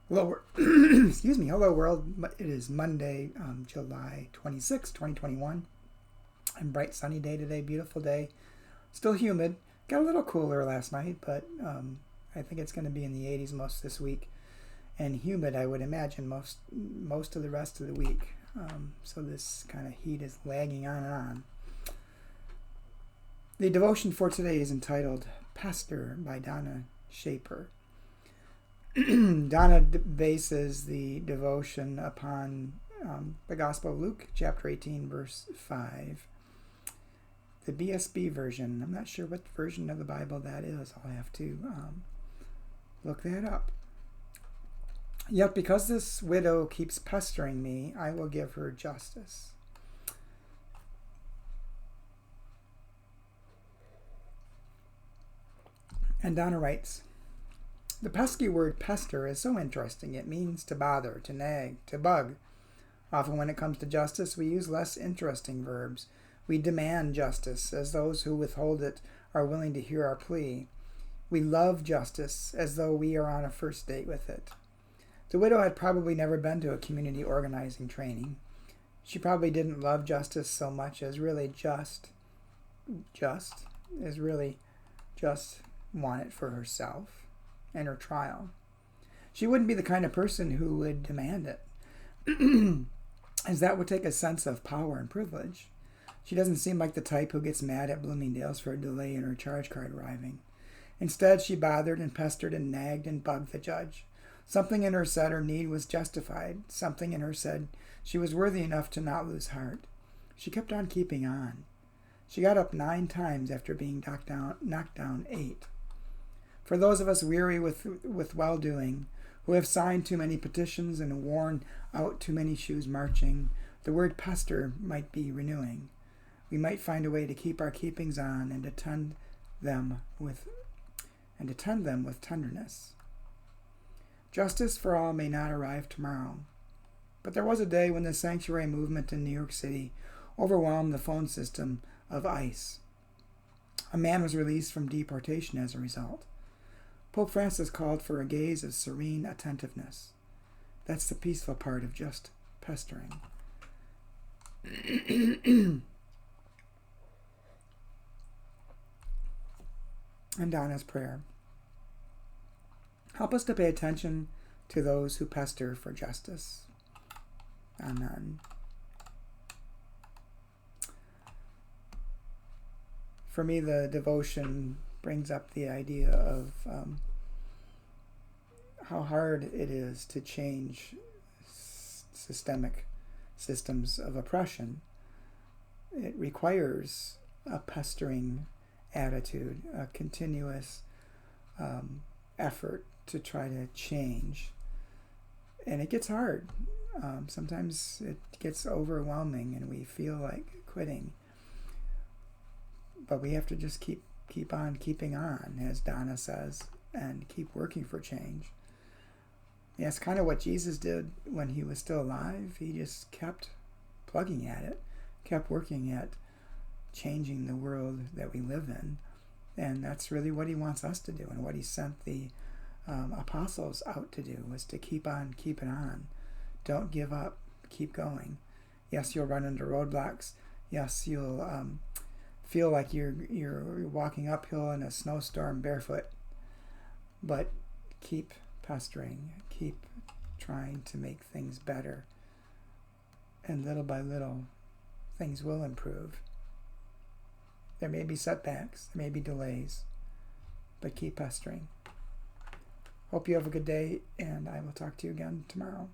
Hello, excuse me. Hello, world. It is Monday, July 26, 2021. And bright, sunny day today. Beautiful day. Still humid. Got a little cooler last night, but I think it's going to be in the 80s most this week. And humid, I would imagine, most of the rest of the week. So this kind of heat is lagging on and on. The devotion for today is entitled Pester by Donna Shaper. Donna bases the devotion upon the Gospel of Luke, chapter 18, verse 5. The BSB version. I'm not sure what version of the Bible that is. I'll have to look that up. Yet because this widow keeps pestering me, I will give her justice. And Donna writes, the pesky word pester is so interesting. It means to bother, to nag, to bug. Often when it comes to justice, we use less interesting verbs. We demand justice, as those who withhold it are willing to hear our plea. We love justice, as though we are on a first date with it. The widow had probably never been to a community organizing training. She probably didn't love justice so much as really just want it for herself and her trial. She wouldn't be the kind of person who would demand it, as that would take a sense of power and privilege. She doesn't seem like the type who gets mad at Bloomingdale's for a delay in her charge card arriving. Instead, she bothered and pestered and nagged and bugged the judge. Something in her said her need was justified. Something in her said she was worthy enough to not lose heart. She kept on keeping on. She got up 9 times after being knocked down 8. For those of us weary with well-doing, who have signed too many petitions and worn out too many shoes marching, the word pester might be renewing. We might find a way to keep our keepings on and to tend them with tenderness. Justice for all may not arrive tomorrow, but there was a day when the sanctuary movement in New York City overwhelmed the phone system of ICE. A man was released from deportation as a result. Pope Francis called for a gaze of serene attentiveness. That's the peaceful part of just pestering. And Donna's prayer. Help us to pay attention to those who pester for justice. Amen. For me, the devotion brings up the idea of how hard it is to change systemic systems of oppression. It requires a pestering attitude, a continuous effort to try to change. And it gets hard. Sometimes it gets overwhelming and we feel like quitting. But we have to just keep on keeping on, as Donna says, and keep working for change. Yeah, it's kind of what Jesus did when he was still alive. He just kept plugging at it, kept working at changing the world that we live in. And that's really what he wants us to do, and what he sent the apostles out to do, was to keep on keeping on. Don't give up. Keep going. Yes, you'll run into roadblocks. Yes, you'll feel like you're walking uphill in a snowstorm barefoot. But keep pestering. Keep trying to make things better. And little by little, things will improve. There may be setbacks, there may be delays, but keep pestering. Hope you have a good day, and I will talk to you again tomorrow.